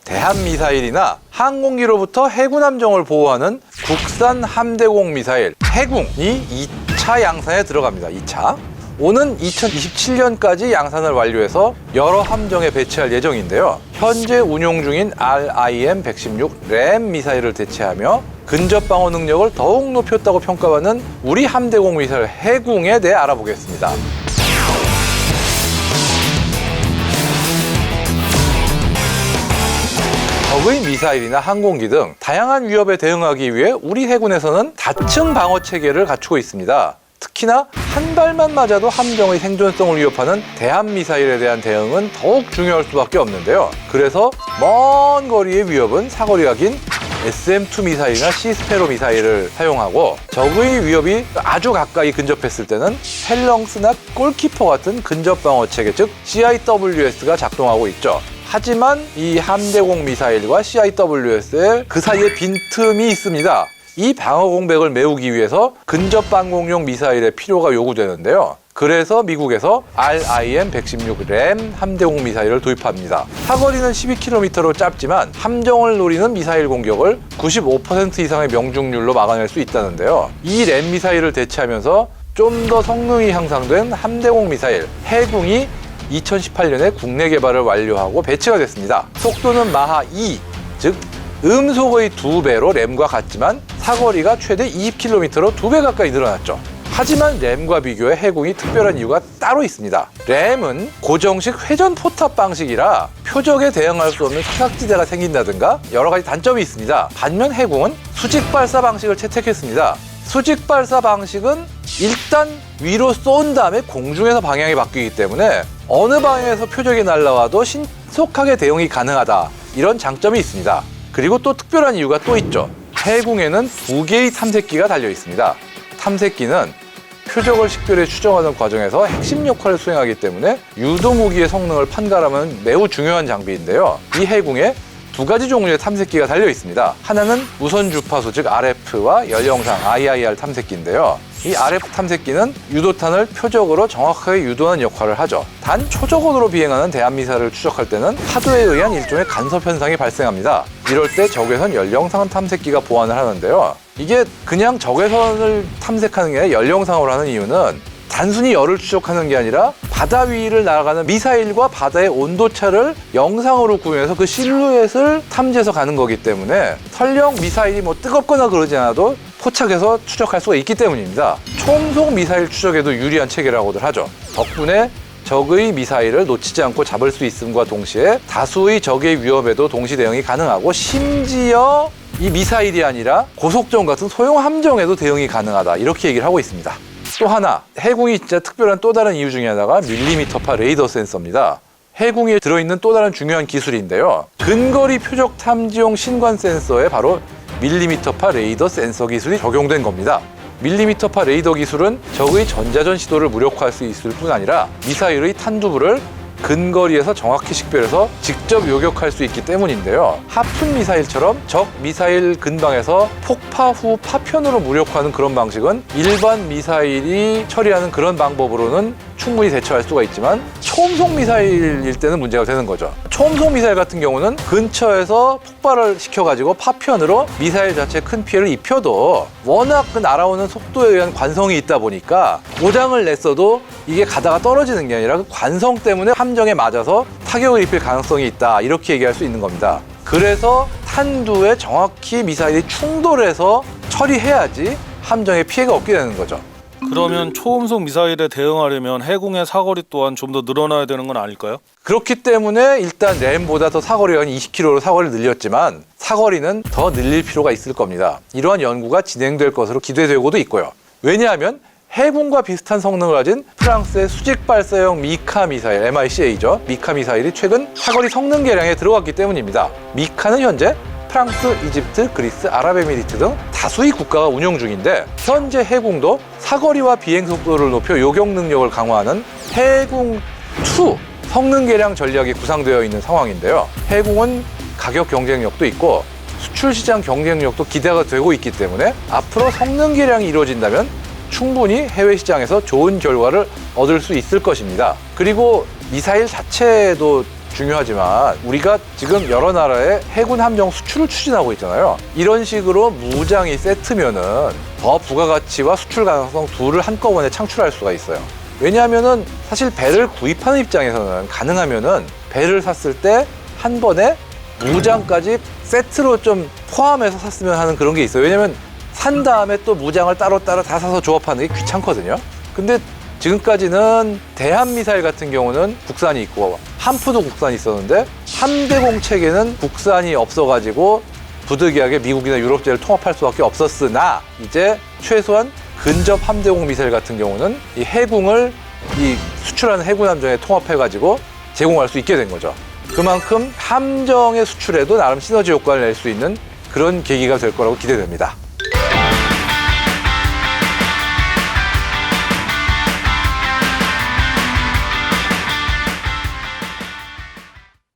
대한미사일이나 항공기로부터 해군 함정을 보호하는 국산 함대공 미사일 해궁이 2차 양산에 들어갑니다. 2차. 오는 2027년까지 양산을 완료해서 여러 함정에 배치할 예정인데요. 현재 운용 중인 RIM-116 램 미사일을 대체하며 근접 방어 능력을 더욱 높였다고 평가받는 우리 함대공 미사일 해궁에 대해 알아보겠습니다. 적의 미사일이나 항공기 등 다양한 위협에 대응하기 위해 우리 해군에서는 다층 방어 체계를 갖추고 있습니다. 특히나 한 발만 맞아도 함정의 생존성을 위협하는 대한미사일에 대한 대응은 더욱 중요할 수밖에 없는데요. 그래서 먼 거리의 위협은 사거리가 긴 SM-2 미사일이나 시스페로 미사일을 사용하고 적의 위협이 아주 가까이 근접했을 때는 펠렁스나 골키퍼 같은 근접 방어 체계, 즉 CIWS가 작동하고 있죠. 하지만 이 함대공 미사일과 CIWS에 그 사이에 빈틈이 있습니다. 이 방어 공백을 메우기 위해서 근접 방공용 미사일의 필요가 요구되는데요. 그래서 미국에서 RIM-116 램 함대공 미사일을 도입합니다. 사거리는 12km로 짧지만 함정을 노리는 미사일 공격을 95% 이상의 명중률로 막아낼 수 있다는데요. 이 램 미사일을 대체하면서 좀 더 성능이 향상된 함대공 미사일 해궁이 2018년에 국내 개발을 완료하고 배치가 됐습니다. 속도는 마하 2, 즉 음속의 2배로 램과 같지만 사거리가 최대 20km로 2배 가까이 늘어났죠. 하지만 램과 비교해 해궁이 특별한 이유가 따로 있습니다. 램은 고정식 회전 포탑 방식이라 표적에 대응할 수 없는 사각지대가 생긴다든가 여러 가지 단점이 있습니다. 반면 해궁은 수직 발사 방식을 채택했습니다. 수직 발사 방식은 일단 위로 쏜 다음에 공중에서 방향이 바뀌기 때문에 어느 방향에서 표적이 날아와도 신속하게 대응이 가능하다. 이런 장점이 있습니다. 그리고 또 특별한 이유가 또 있죠. 해궁에는 2개의 탐색기가 달려 있습니다. 탐색기는 표적을 식별해 추정하는 과정에서 핵심 역할을 수행하기 때문에 유도무기의 성능을 판가름하는 매우 중요한 장비인데요. 이 해궁에 2가지 종류의 탐색기가 달려 있습니다. 하나는 무선 주파수, 즉 RF와 연령상 IIR 탐색기인데요. 이 RF 탐색기는 유도탄을 표적으로 정확하게 유도하는 역할을 하죠. 단 초저고도로 비행하는 대한미사일을 추적할 때는 파도에 의한 일종의 간섭 현상이 발생합니다. 이럴 때 적외선 연령상 탐색기가 보완을 하는데요. 이게 그냥 적외선을 탐색하는 게 아니라 연령상으로 하는 이유는 단순히 열을 추적하는 게 아니라 바다 위를 날아가는 미사일과 바다의 온도차를 영상으로 구현해서 그 실루엣을 탐지해서 가는 거기 때문에 설령 미사일이 뭐 뜨겁거나 그러지 않아도 포착해서 추적할 수가 있기 때문입니다. 초음속 미사일 추적에도 유리한 체계라고들 하죠. 덕분에 적의 미사일을 놓치지 않고 잡을 수 있음과 동시에 다수의 적의 위협에도 동시 대응이 가능하고 심지어 이 미사일이 아니라 고속정 같은 소형 함정에도 대응이 가능하다. 이렇게 얘기를 하고 있습니다. 또 하나, 해궁이 진짜 특별한 또 다른 이유 중에 하나가 밀리미터파 레이더 센서입니다. 해궁에 들어있는 또 다른 중요한 기술인데요. 근거리 표적 탐지용 신관 센서에 바로 밀리미터파 레이더 센서 기술이 적용된 겁니다. 밀리미터파 레이더 기술은 적의 전자전 시도를 무력화할 수 있을 뿐 아니라 미사일의 탄두부를 근거리에서 정확히 식별해서 직접 요격할 수 있기 때문인데요. 하푼 미사일처럼 적 미사일 근방에서 폭파 후 파편으로 무력화하는 그런 방식은 일반 미사일이 처리하는 그런 방법으로는 충분히 대처할 수가 있지만 초음속 미사일일 때는 문제가 되는 거죠. 초음속 미사일 같은 경우는 근처에서 폭발을 시켜가지고 파편으로 미사일 자체에 큰 피해를 입혀도 워낙 그 날아오는 속도에 의한 관성이 있다 보니까 고장을 냈어도 이게 가다가 떨어지는 게 아니라 그 관성 때문에 함정에 맞아서 타격을 입힐 가능성이 있다. 이렇게 얘기할 수 있는 겁니다. 그래서 탄두에 정확히 미사일이 충돌해서 처리해야지 함정에 피해가 없게 되는 거죠. 그러면 초음속 미사일에 대응하려면 해궁의 사거리 또한 좀 더 늘어나야 되는 건 아닐까요? 그렇기 때문에 일단 램보다 더 사거리가 20km로 사거리를 늘렸지만 사거리는 더 늘릴 필요가 있을 겁니다. 이러한 연구가 진행될 것으로 기대되고도 있고요. 왜냐하면 해궁과 비슷한 성능을 가진 프랑스의 수직 발사형 미카 미사일, MICA죠. 미카 미사일이 최근 사거리 성능 개량에 들어갔기 때문입니다. 미카는 현재 프랑스, 이집트, 그리스, 아랍에미리트 등 다수의 국가가 운영 중인데 현재 해궁도 사거리와 비행 속도를 높여 요격 능력을 강화하는 해궁2 성능 개량 전략이 구상되어 있는 상황인데요. 해궁은 가격 경쟁력도 있고 수출 시장 경쟁력도 기대가 되고 있기 때문에 앞으로 성능 개량이 이루어진다면 충분히 해외 시장에서 좋은 결과를 얻을 수 있을 것입니다. 그리고 미사일 자체도 중요하지만 우리가 지금 여러 나라의 해군 함정 수출을 추진하고 있잖아요. 이런 식으로 무장이 세트면은 더 부가가치와 수출 가능성 둘을 한꺼번에 창출할 수가 있어요. 왜냐하면은 사실 배를 구입하는 입장에서는 가능하면은 배를 샀을 때 한 번에 무장까지 세트로 좀 포함해서 샀으면 하는 그런 게 있어요. 왜냐면 산 다음에 또 무장을 따로따로 다 사서 조합하는 게 귀찮거든요. 근데 지금까지는 대한미사일 같은 경우는 국산이 있고 함프도 국산이 있었는데 함대공 체계는 국산이 없어가지고 부득이하게 미국이나 유럽제를 통합할 수밖에 없었으나 이제 최소한 근접 함대공 미사일 같은 경우는 이 해군을 이 수출하는 해군 함정에 통합해가지고 제공할 수 있게 된 거죠. 그만큼 함정의 수출에도 나름 시너지 효과를 낼 수 있는 그런 계기가 될 거라고 기대됩니다.